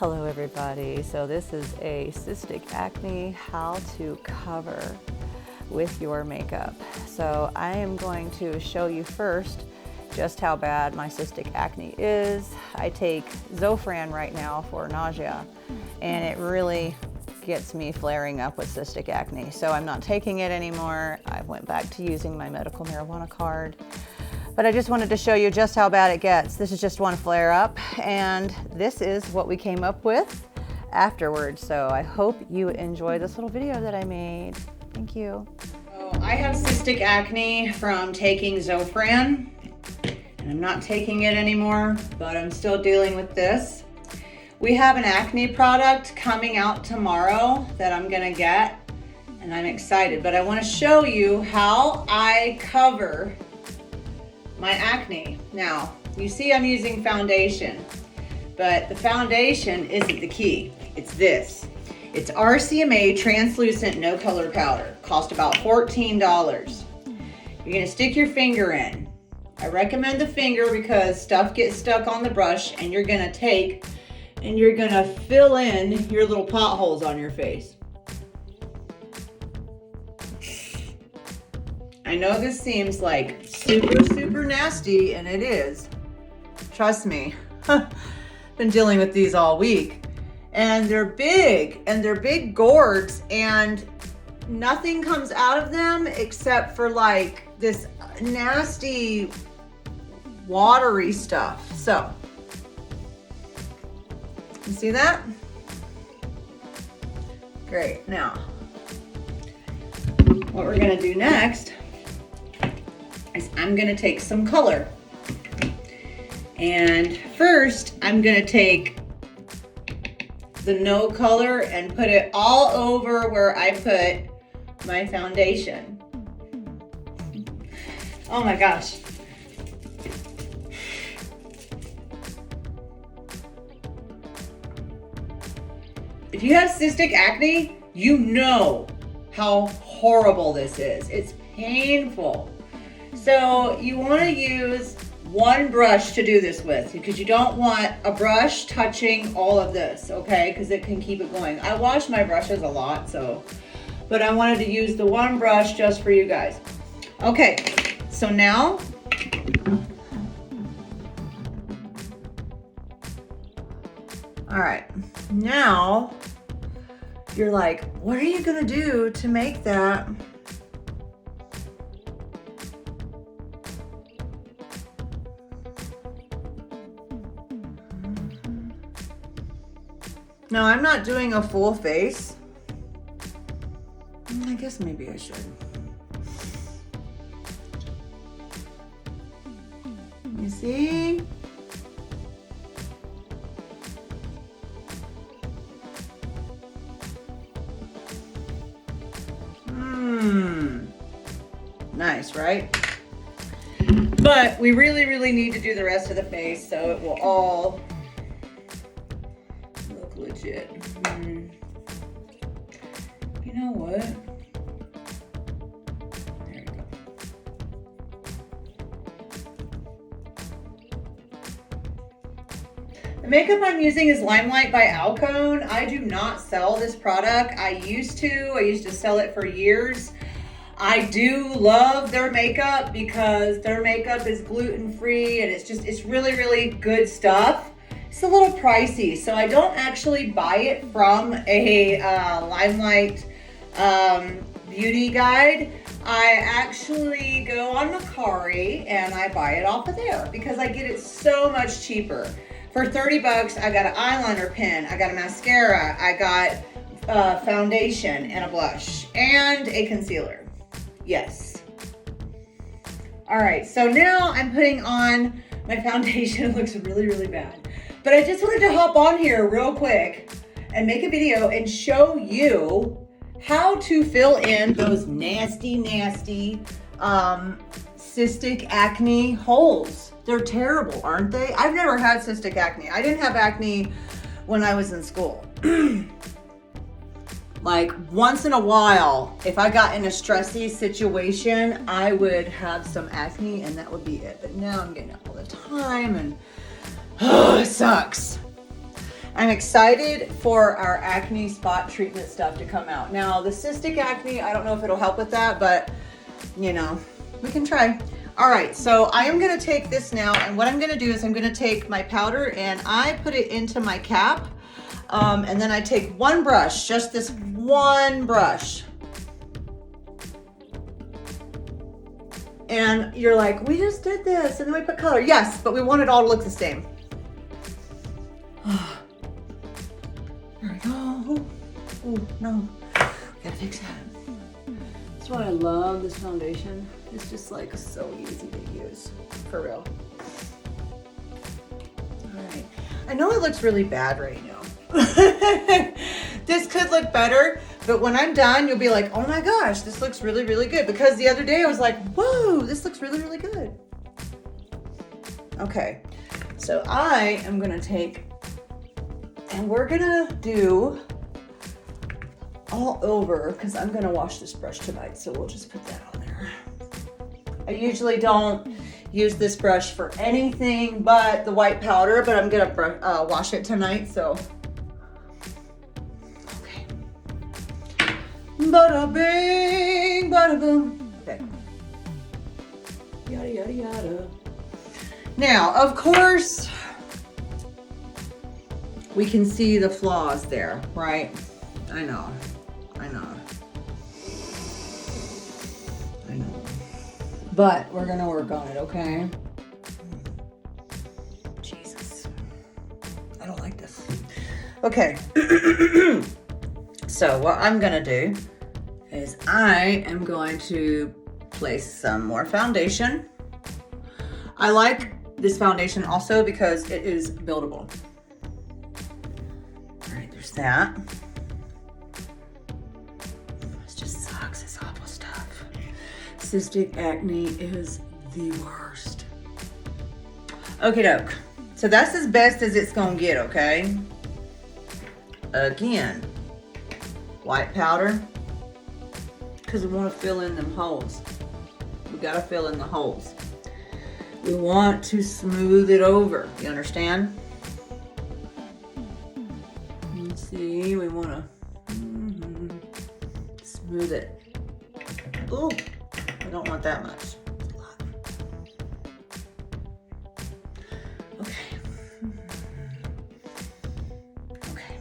Hello everybody. So this is a cystic acne how to cover with your makeup. So I am going to show you first just how bad my cystic acne is. I take Zofran right now for nausea and it really gets me flaring up with cystic acne. So I'm not taking it anymore. I went back to using my medical marijuana card. But I just wanted to show you just how bad it gets. This is just one flare up, and this is what we came up with afterwards. So I hope you enjoy this little video that I made. Thank you. So I have cystic acne from taking Zofran, and I'm not taking it anymore, but I'm still dealing with this. We have an acne product coming out tomorrow that I'm gonna get, and I'm excited, but I wanna show you how I cover my acne. Now, you see I'm using foundation, but the foundation isn't the key. It's this. It's RCMA translucent no color powder. Cost about $14. You're gonna stick your finger in. I recommend the finger because stuff gets stuck on the brush, and you're gonna take and you're gonna fill in your little potholes on your face. I know this seems like super nasty, and it is. Trust me. Been dealing with these all week. And they're big gourds, and nothing comes out of them except for like this nasty watery stuff. So, you see that? Great. Now, what we're gonna do next is I'm gonna take some color. And first, I'm gonna take the no color and put it all over where I put my foundation. Oh my gosh. If you have cystic acne, you know how horrible this is. It's painful. So you want to use one brush to do this with, because you don't want a brush touching all of this, okay? Because it can keep it going. I wash my brushes a lot, but I wanted to use the one brush just for you guys. Okay, so now, all right, now you're like, what are you gonna do to make that Now, I'm not doing a full face. I guess maybe I should. You see? Nice, right? But we really need to do the rest of the face so it will all legit. You know what? There you go. The makeup I'm using is Limelight by Alcone. I do not sell this product. I used to sell it for years. I do love their makeup because their makeup is gluten-free, and it's really good stuff. It's a little pricey, so I don't actually buy it from a Limelight beauty guide. I actually go on Mercari and I buy it off of there because I get it so much cheaper. For 30 bucks, I got an eyeliner pen, I got a mascara, I got foundation and a blush and a concealer. Yes. All right, so now I'm putting on my foundation. It looks really bad. But I just wanted to hop on here real quick and make a video and show you how to fill in those nasty cystic acne holes. They're terrible, aren't they? I've never had cystic acne. I didn't have acne when I was in school. Like once in a while, if I got in a stressy situation, I would have some acne and that would be it. But now I'm getting it all the time and it sucks. I'm excited for our acne spot treatment stuff to come out. Now, the cystic acne, I don't know if it'll help with that, but you know, we can try. All right, so I am gonna take this now, and what I'm gonna do is I'm gonna take my powder and I put it into my cap, and then I take one brush, just this one brush. And you're like, we just did this, and then we put color. Yes, but we want it all to look the same. There we go. Oh, no, gotta fix that. That's why I love this foundation. It's just like so easy to use, for real. All right, I know it looks really bad right now. This could look better, but when I'm done, you'll be like, oh my gosh, this looks really, really good. Because the other day I was like, whoa, this looks really, really good. Okay, so I am gonna take, and we're gonna do all over, because I'm gonna wash this brush tonight, so we'll just put that on there. I usually don't use this brush for anything but the white powder, but I'm gonna wash it tonight, so. Okay. Bada bing, bada boom. Okay. Yada, yada, yada. Now, of course, we can see the flaws there, right? I know. But we're gonna work on it, okay? Jesus. I don't like this. Okay. So what I'm gonna do is I am going to place some more foundation. I like this foundation also because it is buildable. All right, there's that. This just sucks, it's awful stuff. Cystic acne is the worst. Okie doke. So that's as best as it's gonna get, okay? Again, white powder, because we want to fill in them holes. We gotta fill in the holes. We want to smooth it over, you understand? Let's see, we wanna smooth it. Ooh. I don't want that much. It's a lot. Okay. Okay.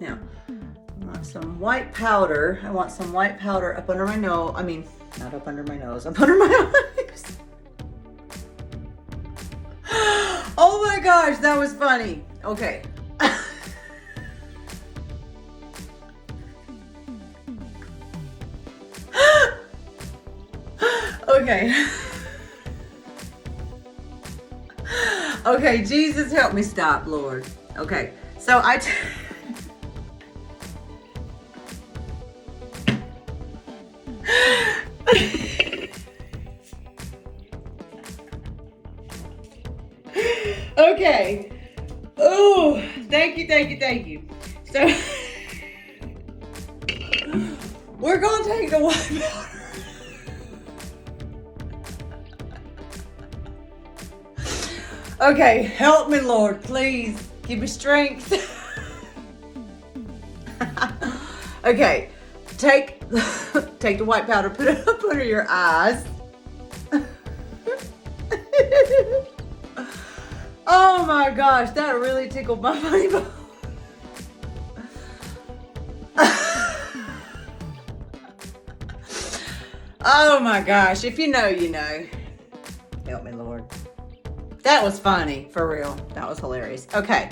Now, I want some white powder. I want some white powder up under my nose. I mean, not up under my nose, up under my eyes. Oh my gosh, that was funny. Okay. Okay. Okay, Jesus help me stop, Lord. Okay, so okay. Oh, thank you. So we're gonna take the white powder. Okay, help me, Lord, please. Give me strength. Okay, take the white powder, put it up under your eyes. Oh my gosh, that really tickled my funny bone. Oh my gosh, if you know, you know. Help me, Lord. That was funny, for real. That was hilarious. Okay,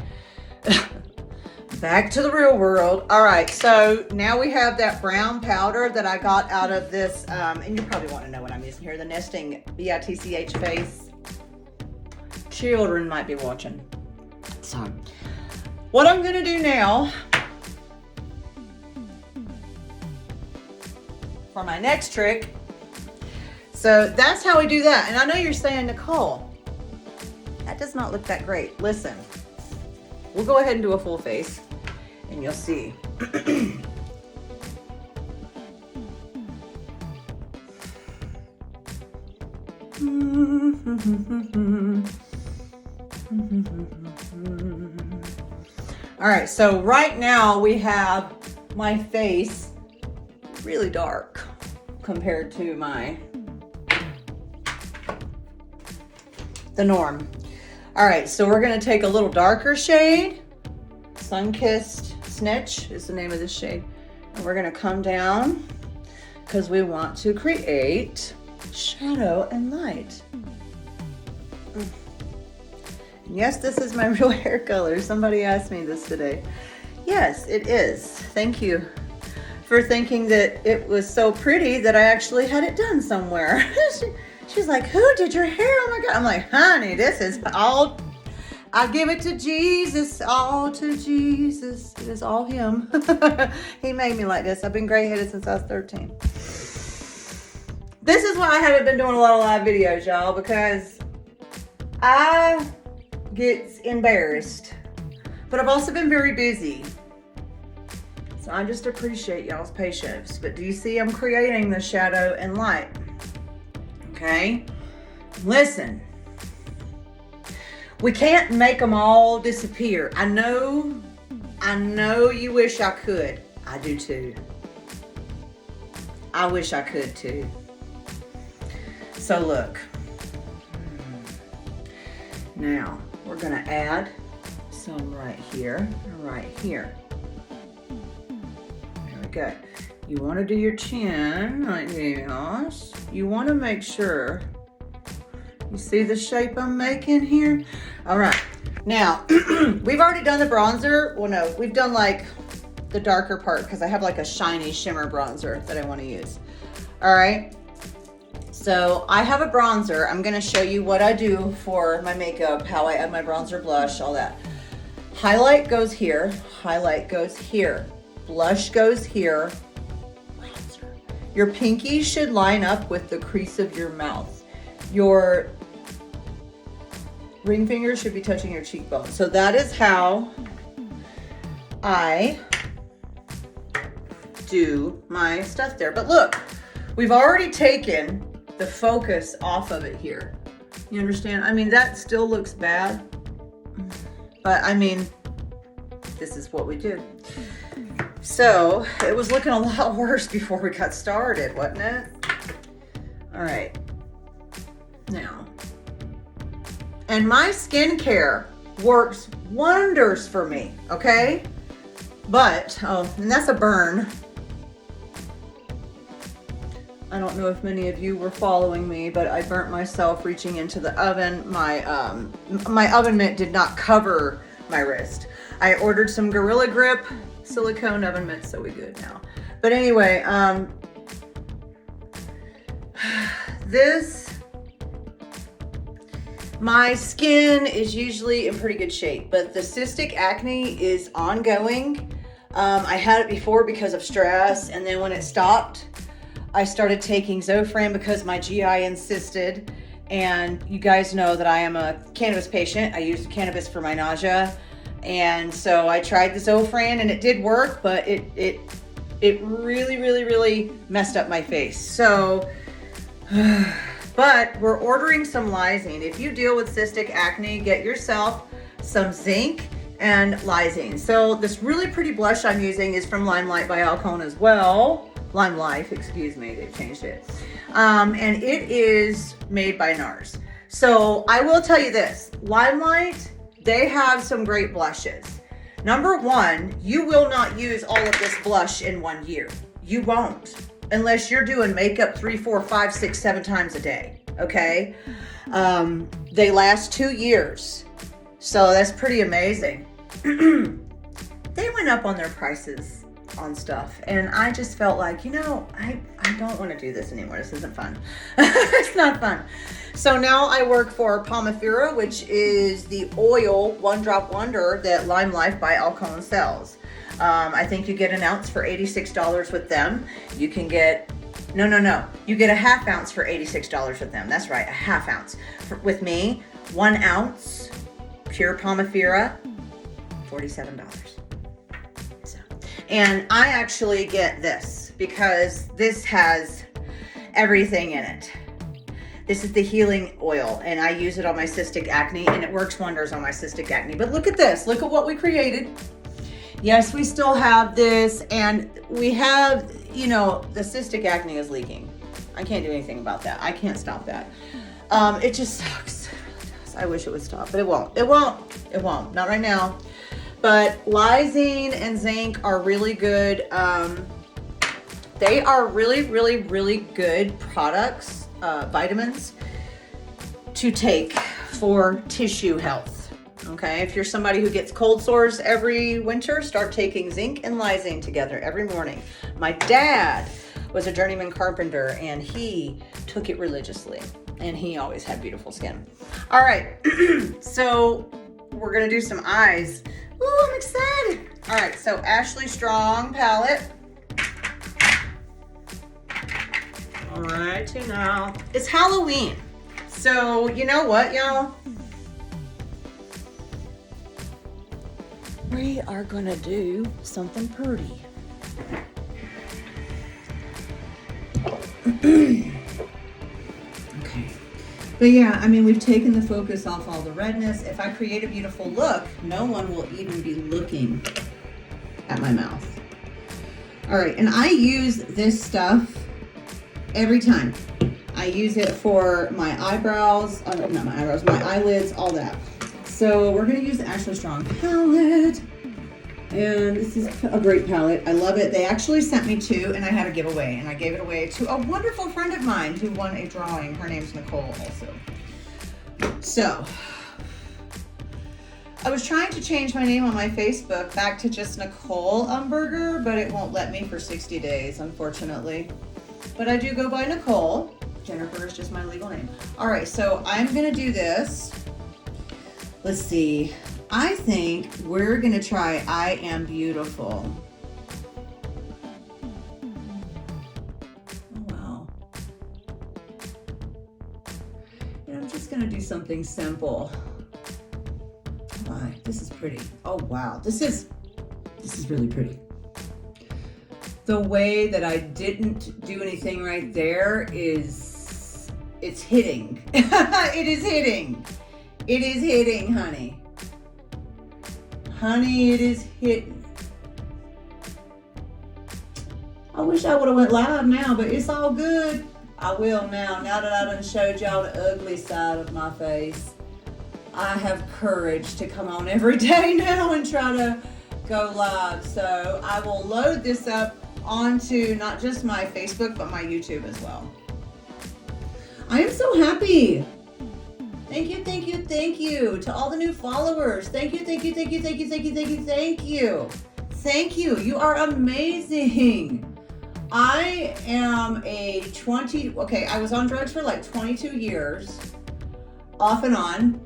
back to the real world. All right, so now we have that brown powder that I got out of this, and you probably want to know what I'm using here, the Nesting BITCH face. Children might be watching. So, what I'm gonna do now, for my next trick, so that's how we do that. And I know you're saying, Nicole, that does not look that great. Listen, we'll go ahead and do a full face and you'll see. All right, so right now we have my face really dark compared to the norm. All right, so we're gonna take a little darker shade. Sun-Kissed Snitch is the name of this shade. And we're gonna come down because we want to create shadow and light. And yes, this is my real hair color. Somebody asked me this today. Yes, it is. Thank you for thinking that it was so pretty that I actually had it done somewhere. She's like, who did your hair? Oh my God. I'm like, honey, this is all, I give it to Jesus, all to Jesus. It is all him. He made me like this. I've been gray-headed since I was 13. This is why I haven't been doing a lot of live videos, y'all, because I get embarrassed. But I've also been very busy. So I just appreciate y'all's patience. But do you see I'm creating the shadow and light? Okay? Listen. We can't make them all disappear. I know you wish I could. I do too. I wish I could too. So look. Now, we're gonna add some right here and right here. There we go. You wanna do your chin like this. You wanna make sure you see the shape I'm making here? All right, now, we've already done the bronzer. Well, no, we've done like the darker part because I have like a shiny shimmer bronzer that I wanna use. All right, so I have a bronzer. I'm gonna show you what I do for my makeup, how I add my bronzer, blush, all that. Highlight goes here, highlight goes here, blush goes here, bronzer. Your pinky should line up with the crease of your mouth. Your ring finger should be touching your cheekbone. So that is how I do my stuff there. But look, we've already taken the focus off of it here. You understand? I mean, that still looks bad, but I mean, this is what we do. So it was looking a lot worse before we got started, wasn't it? All right. Now, and my skincare works wonders for me, okay? But, oh, and that's a burn. I don't know if many of you were following me, but I burnt myself reaching into the oven. My oven mitt did not cover my wrist. I ordered some Gorilla Grip silicone oven mitts, so we good now. But anyway, my skin is usually in pretty good shape, but the cystic acne is ongoing. I had it before because of stress, and then when it stopped, I started taking Zofran because my GI insisted. And you guys know that I am a cannabis patient. I use cannabis for my nausea. And so I tried the Zofran and it did work, but it really messed up my face. So, but we're ordering some lysine. If you deal with cystic acne, get yourself some zinc and lysine. So this really pretty blush I'm using is from Limelight by Alcone as well. Lime Life, excuse me, they've changed it. And it is made by NARS. So I will tell you this, Limelight, they have some great blushes. Number one, you will not use all of this blush in 1 year. You won't, unless you're doing makeup 3, 4, 5, 6, 7 times a day, okay? They last 2 years, so that's pretty amazing. They went up on their prices on stuff, and I just felt like, you know, I don't want to do this anymore. This isn't fun. It's not fun. So now I work for Pomifera, which is the oil one-drop wonder that Lime Life by Alcone sells. I think you get an ounce for $86 with them. You can get, no, you get a half ounce for $86 with them. That's right, a half ounce. With me, 1 ounce, pure Pomifera, $47. And I actually get this because this has everything in it. This is the healing oil, and I use it on my cystic acne, and it works wonders on my cystic acne. But look at this. Look at what we created. Yes, we still have this, and we have, you know, the cystic acne is leaking. I can't do anything about that. I can't stop that. It just sucks. It really does. I wish it would stop, but it won't. It won't. It won't. Not right now. But lysine and zinc are really good. They are really, really, really good products, vitamins to take for tissue health. Okay, if you're somebody who gets cold sores every winter, start taking zinc and lysine together every morning. My dad was a journeyman carpenter, and he took it religiously, and he always had beautiful skin. All right, so we're gonna do some eyes. Ooh, I'm excited. All right, so Ashley Strong palette. All right, now it's Halloween, so you know what, y'all? We are gonna do something pretty. Okay. But yeah, I mean, we've taken the focus off all the redness. If I create a beautiful look, no one will even be looking at my mouth. All right, and I use this stuff every time. I use it for my eyebrows, not my eyebrows, my eyelids, all that. So we're gonna use the Ashley Strong palette. And this is a great palette. I love it. They actually sent me two, and I had a giveaway, and I gave it away to a wonderful friend of mine who won a drawing. Her name's Nicole also. So I was trying to change my name on my Facebook back to just Nicole Umberger, but it won't let me for 60 days, unfortunately. But I do go by Nicole. Jennifer is just my legal name. All right, so I'm gonna do this. Let's see. I think we're gonna try I Am Beautiful. Oh, wow. And I'm just gonna do something simple. My, this is pretty. Oh, wow. This is really pretty. The way that I didn't do anything right there is, it's hitting. It is hitting. It is hitting, honey. Honey, it is hitting. I wish I would have went live now, but it's all good. I will now that I done showed y'all the ugly side of my face. I have courage to come on every day now and try to go live. So I will load this up onto not just my Facebook, but my YouTube as well. I am so happy. Thank you, thank you, thank you to all the new followers. Thank you, thank you, thank you, thank you, thank you, thank you, thank you. Thank you. You are amazing. I am I was on drugs for like 22 years, off and on.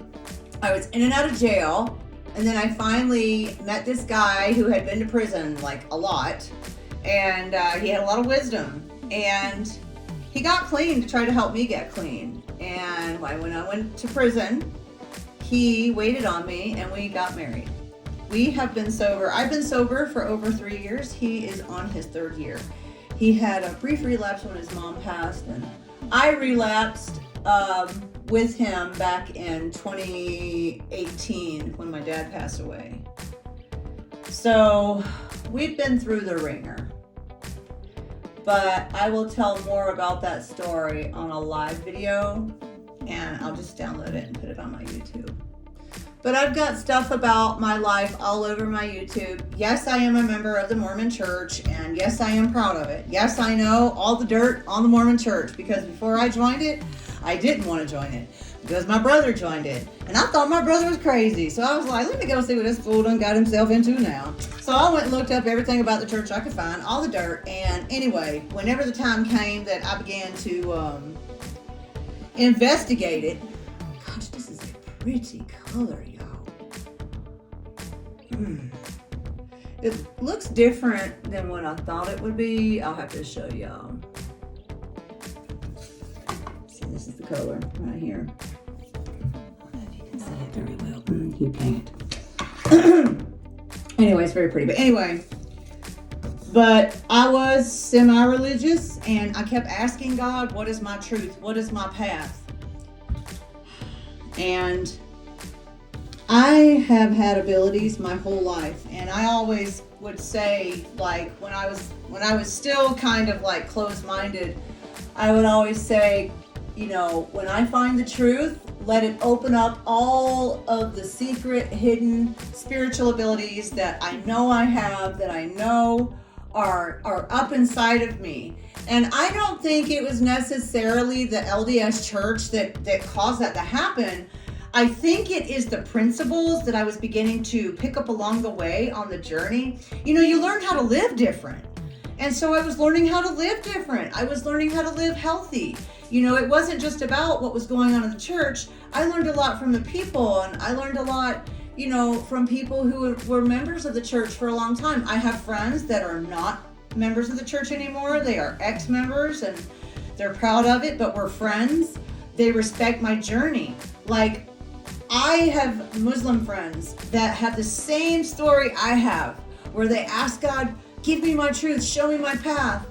I was in and out of jail. And then I finally met this guy who had been to prison like a lot. And he had a lot of wisdom. And he got clean to try to help me get clean. And when I went to prison, he waited on me and we got married. We have been sober. I've been sober for over 3 years. He is on his 3rd year. He had a brief relapse when his mom passed, and I relapsed with him back in 2018 when my dad passed away. So we've been through the ringer. But I will tell more about that story on a live video, and I'll just download it and put it on my YouTube. But I've got stuff about my life all over my YouTube. Yes, I am a member of the Mormon Church, and yes, I am proud of it. Yes, I know all the dirt on the Mormon Church, because before I joined it, I didn't want to join it, because my brother joined it. And I thought my brother was crazy, so I was like, let me go see what this fool done got himself into now. So I went and looked up everything about the church I could find, all the dirt, and anyway, whenever the time came that I began to investigate it, gosh, this is a pretty color, y'all. It looks different than what I thought it would be. I'll have to show y'all. See, this is the color right here. I don't know if you can see it very well. You can't. Anyway, it's very pretty. But anyway, I was semi-religious, and I kept asking God, what is my truth? What is my path? And I have had abilities my whole life, and I always would say, like, when I was still kind of like closed-minded, I would always say, you know, when I find the truth, let it open up all of the secret, hidden spiritual abilities that I know I have, that I know are up inside of me. And I don't think it was necessarily the LDS church that caused that to happen. I think it is the principles that I was beginning to pick up along the way on the journey. You know, you learn how to live different. And so I was learning how to live different. I was learning how to live healthy. You know, it wasn't just about what was going on in the church. I learned a lot from the people, and I learned a lot, you know, from people who were members of the church for a long time. I have friends that are not members of the church anymore. They are ex-members and they're proud of it, but we're friends. They respect my journey. Like, I have Muslim friends that have the same story I have, where they ask God, give me my truth, show me my path.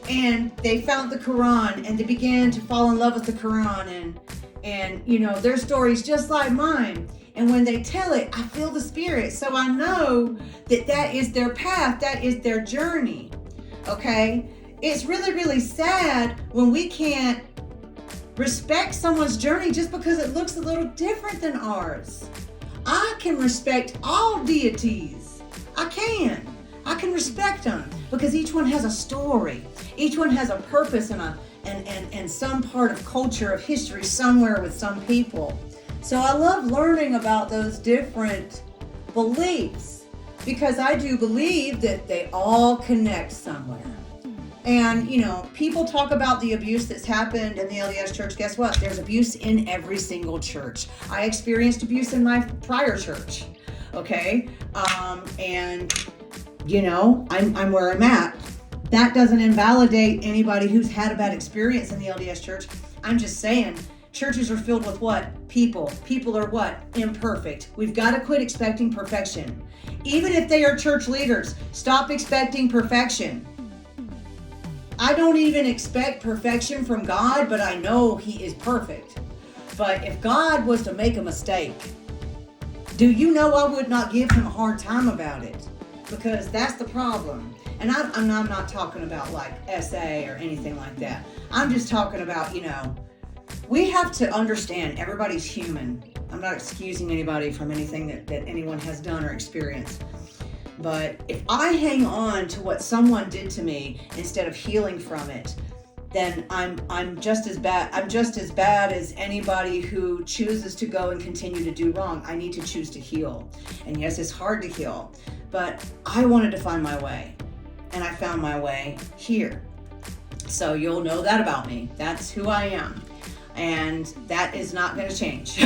And they found the Quran and they began to fall in love with the Quran, and you know, their story's just like mine. And when they tell it, I feel the spirit. So I know that that is their path, that is their journey. Okay? It's really, really sad when we can't respect someone's journey just because it looks a little different than ours. I can respect all deities. I can respect them because each one has a story. Each one has a purpose and some part of culture, of history somewhere with some people. So I love learning about those different beliefs because I do believe that they all connect somewhere. And, you know, people talk about the abuse that's happened in the LDS church. Guess what? There's abuse in every single church. I experienced abuse in my prior church. Okay? And, you know, I'm where I'm at. That doesn't invalidate anybody who's had a bad experience in the LDS church. I'm just saying, churches are filled with what? People. People are what? Imperfect. We've got to quit expecting perfection. Even if they are church leaders, stop expecting perfection. I don't even expect perfection from God, but I know He is perfect. But if God was to make a mistake, do you know I would not give Him a hard time about it? Because that's the problem. And I'm not talking about like SA or anything like that. I'm just talking about, you know, we have to understand everybody's human. I'm not excusing anybody from anything that anyone has done or experienced. But if I hang on to what someone did to me instead of healing from it, then I'm just as bad. I'm just as bad as anybody who chooses to go and continue to do wrong. I need to choose to heal. And yes, it's hard to heal, but I wanted to find my way. And I found my way here. So you'll know that about me. That's who I am. And that is not going to change.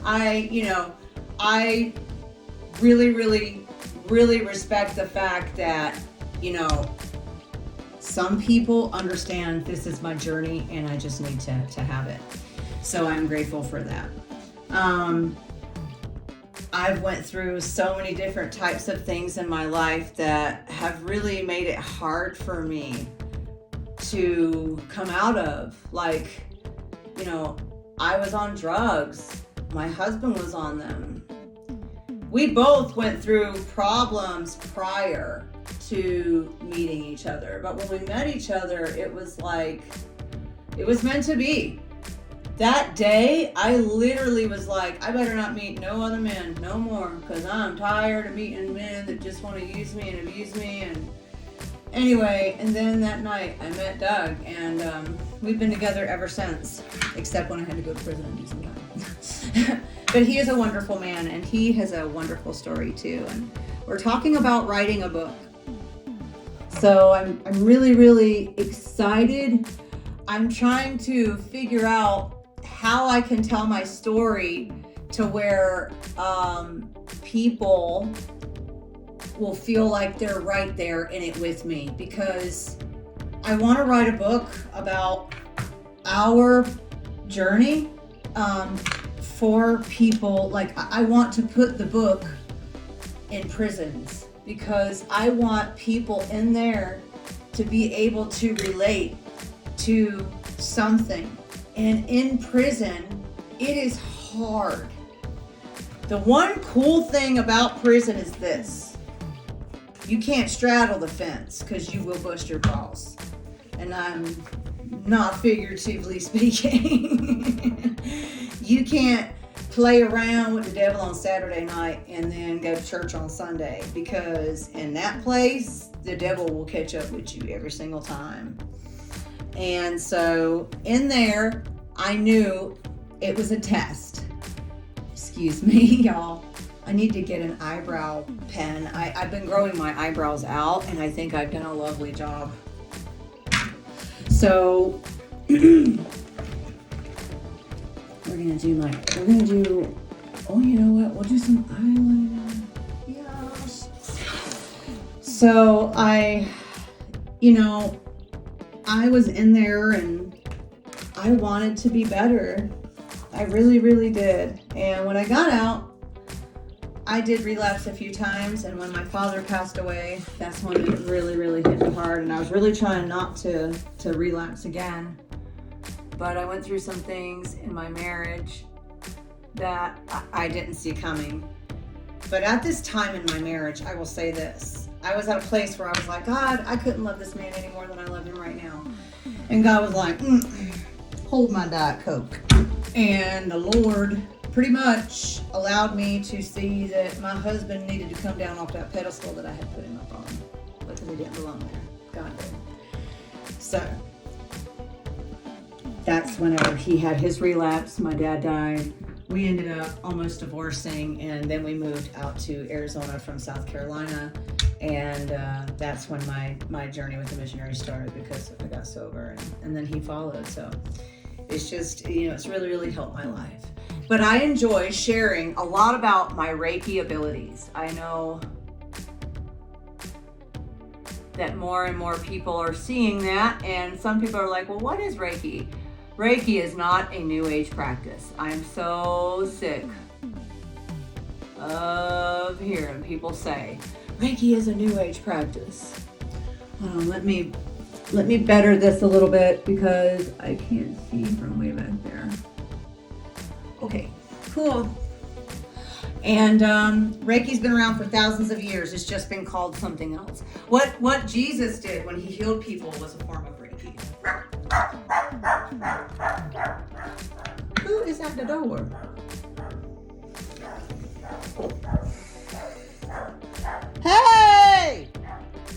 I really, really, really respect the fact that, you know, some people understand this is my journey and I just need to have it. So I'm grateful for that. I've went through so many different types of things in my life that have really made it hard for me to come out of. Like, you know, I was on drugs. My husband was on them. We both went through problems prior to meeting each other. But when we met each other, it was like, it was meant to be. That day, I literally was like, I better not meet no other men no more, because I'm tired of meeting men that just want to use me and abuse me. And anyway, and then that night I met Doug, and we've been together ever since, except when I had to go to prison and do some time. But he is a wonderful man, and he has a wonderful story too. And we're talking about writing a book. So I'm really, really excited. I'm trying to figure out how I can tell my story to where people will feel like they're right there in it with me, because I want to write a book about our journey for people. Like, I want to put the book in prisons, because I want people in there to be able to relate to something. And in prison, it is hard. The one cool thing about prison is this. You can't straddle the fence because you will bust your balls. And I'm not figuratively speaking. You can't play around with the devil on Saturday night and then go to church on Sunday, because in that place, the devil will catch up with you every single time. And so in there, I knew it was a test. Excuse me, y'all. I need to get an eyebrow pen. I've been growing my eyebrows out, and I think I've done a lovely job. So we're gonna do, oh, you know what? We'll do some eyeliner. Yes. So I was in there and I wanted to be better. I really, really did. And when I got out, I did relapse a few times, and when my father passed away, that's when it really, really hit me hard, and I was really trying not to relapse again. But I went through some things in my marriage that I didn't see coming. But at this time in my marriage, I will say this. I was at a place where I was like, God, I couldn't love this man any more than I love him right now. And God was like, hold my Diet Coke. And the Lord pretty much allowed me to see that my husband needed to come down off that pedestal that I had put him up on, because he didn't belong there. God did. So that's whenever he had his relapse. My dad died. We ended up almost divorcing, and then we moved out to Arizona from South Carolina. And that's when my journey with the missionary started, because I got sober, and then he followed. So it's just, it's really, really helped my life. But I enjoy sharing a lot about my Reiki abilities. I know that more and more people are seeing that, and some people are like, well, what is Reiki? Reiki is not a new age practice. I am so sick of hearing people say, Reiki is a new age practice. Let me better this a little bit, because I can't see from way back there. Okay, cool. And Reiki's been around for thousands of years. It's just been called something else. What Jesus did when he healed people was a form of Reiki. Who is at the door? Hey!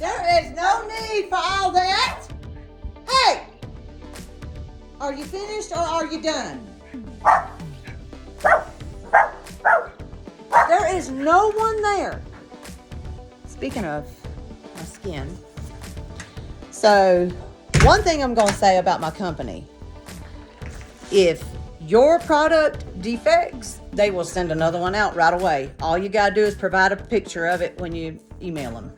There is no need for all that. Hey! Are you finished or are you done? There is no one there. Speaking of my skin. So, one thing I'm going to say about my company. If your product defects, they will send another one out right away. All you got to do is provide a picture of it when you email them.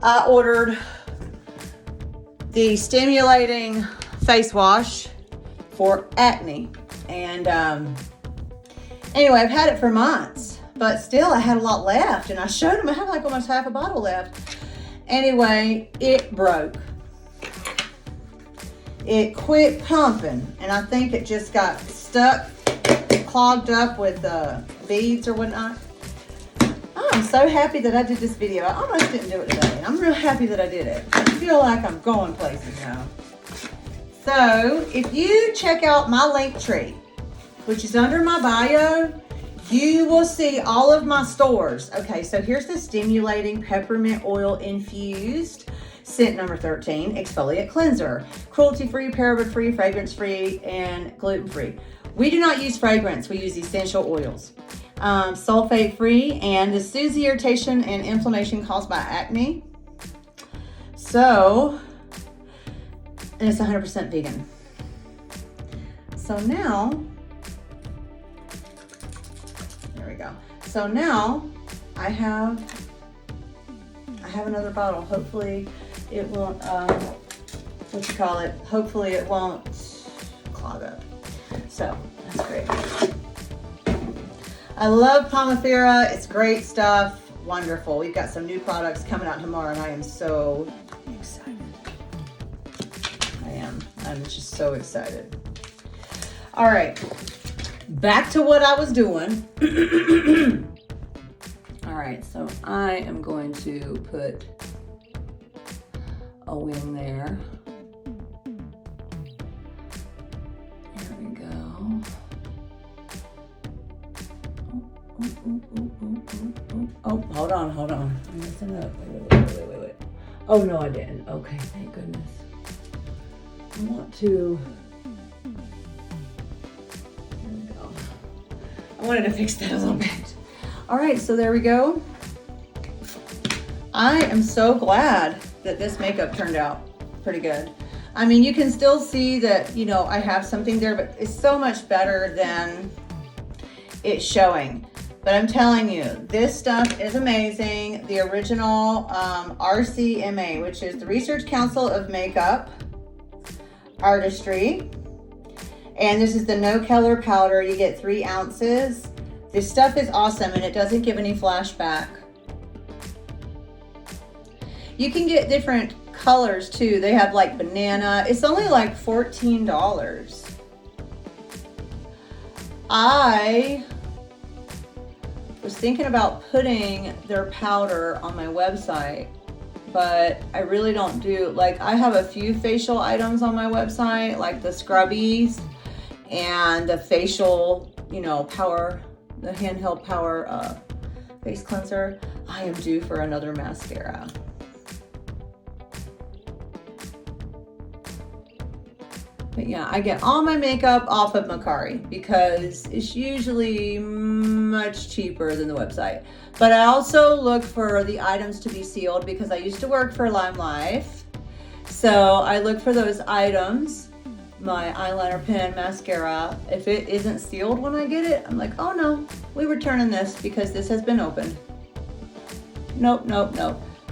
I ordered the stimulating face wash for acne. And anyway, I've had it for months, but still I had a lot left. And I showed them I had like almost half a bottle left. Anyway, it broke. It quit pumping, and I think it just got stuck, clogged up with beads or whatnot. I'm so happy that I did this video. I almost didn't do it today. I'm real happy that I did it. I feel like I'm going places now. So if you check out my link tree, which is under my bio, you will see all of my stores. Okay, so here's the stimulating peppermint oil infused scent number 13 exfoliate cleanser, cruelty-free, paraben-free, fragrance-free, and gluten-free. We do not use fragrance. We use essential oils. Sulfate-free, and to soothe the irritation and inflammation caused by acne. So, and it's 100% vegan. So now, there we go. So now I have another bottle. Hopefully it won't, hopefully it won't clog up. So that's great. I love Pomifera. It's great stuff. Wonderful. We've got some new products coming out tomorrow, and I am so excited. I'm just so excited. All right. back to what I was doing. All right, so I am going to put a wing there. There we go. Oh, hold on. I'm messing up. Wait. Oh, no, I didn't. Okay, thank goodness. I want to... There we go. I wanted to fix that a little bit. All right, so there we go. I am so glad that this makeup turned out pretty good. I mean, you can still see that, you know, I have something there, but it's so much better than it's showing. But I'm telling you, this stuff is amazing. The original RCMA, which is the Research Council of Makeup Artistry. And this is the No Color powder. You get 3 ounces. This stuff is awesome, and it doesn't give any flashback. You can get different colors too. They have like banana. It's only like $14. I was thinking about putting their powder on my website, but I really don't do, like, I have a few facial items on my website, like the scrubbies and the facial, you know, power, the handheld power face cleanser. I am due for another mascara. But yeah, I get all my makeup off of Mercari because it's usually much cheaper than the website. But I also look for the items to be sealed because I used to work for Lime Life. So I look for those items, my eyeliner pen, mascara. If it isn't sealed when I get it, I'm like, oh no, we returning this because this has been opened. Nope.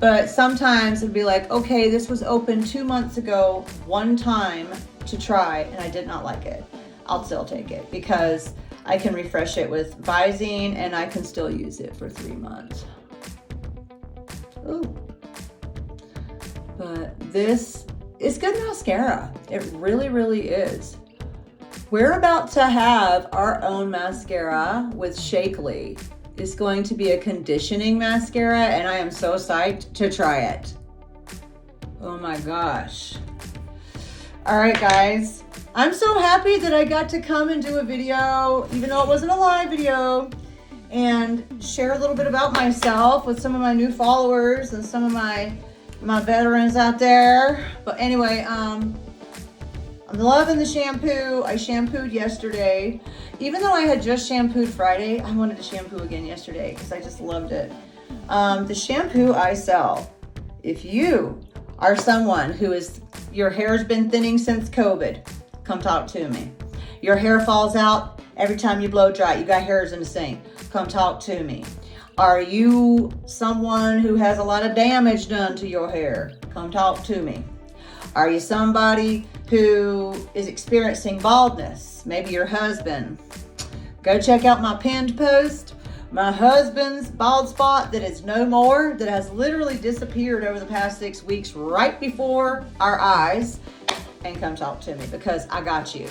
But sometimes it'd be like, okay, this was open 2 months ago, one time to try, and I did not like it. I'll still take it because I can refresh it with Visine and I can still use it for 3 months. Ooh. But this is good mascara. It really, really is. We're about to have our own mascara with Shakely. It's going to be a conditioning mascara, and I am so psyched to try it. Oh my gosh. All right, guys. I'm so happy that I got to come and do a video, even though it wasn't a live video, and share a little bit about myself with some of my new followers and some of my veterans out there. But anyway, I'm loving the shampoo. I shampooed yesterday. Even though I had just shampooed Friday, I wanted to shampoo again yesterday because I just loved it. The shampoo I sell, if you are someone who is, your hair's been thinning since COVID, come talk to me. Your hair falls out every time you blow dry. You got hairs in the sink. Come talk to me. Are you someone who has a lot of damage done to your hair? Come talk to me. Are you somebody who is experiencing baldness? Maybe your husband. Go check out my pinned post. My husband's bald spot that is no more, that has literally disappeared over the past 6 weeks right before our eyes. And come talk to me because I got you.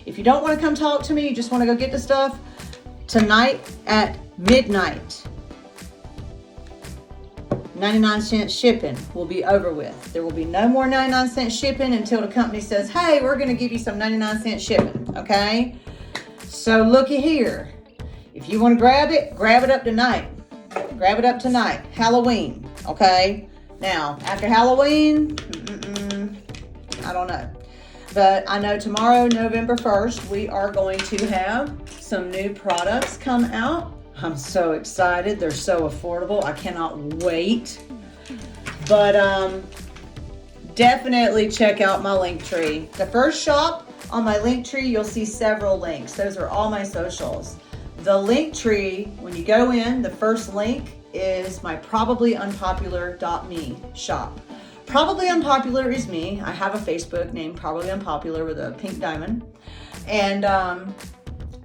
If you don't want to come talk to me, you just want to go get the stuff, tonight at midnight, 99-cent shipping will be over with. There will be no more 99-cent shipping until the company says, hey, we're going to give you some 99-cent shipping, okay? So looky here. If you want to grab it up tonight. Grab it up tonight. Halloween, okay? Now, after Halloween, I don't know. But I know tomorrow, November 1st, we are going to have some new products come out. I'm so excited. They're so affordable. I cannot wait. But definitely check out my link tree. The first shop on my link tree, you'll see several links. Those are all my socials. The link tree, when you go in, the first link is my probablyunpopular.me shop. Probably Unpopular is me. I have a Facebook named Probably Unpopular with a pink diamond and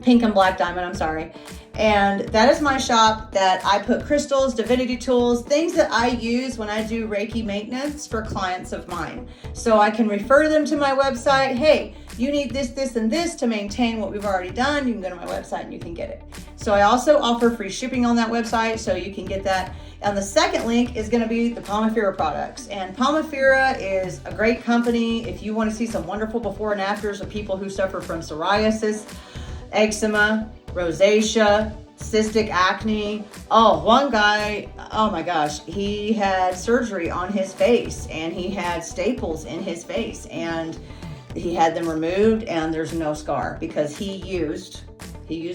pink and black diamond, I'm sorry. And that is my shop that I put crystals, divinity tools, things that I use when I do Reiki maintenance for clients of mine. So I can refer them to my website. Hey, you need this, this, and this to maintain what we've already done. You can go to my website and you can get it. So I also offer free shipping on that website, so you can get that. And the second link is going to be the Pomifera products. And Pomifera is a great company if you want to see some wonderful before and afters of people who suffer from psoriasis, eczema, rosacea, cystic acne. Oh, one guy, oh my gosh, he had surgery on his face and he had staples in his face and he had them removed and there's no scar because he used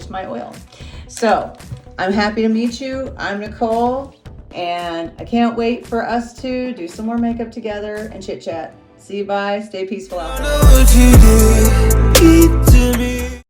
my oil. So I'm happy to meet you. I'm Nicole and I can't wait for us to do some more makeup together and chit chat. See you, bye. Stay peaceful out there.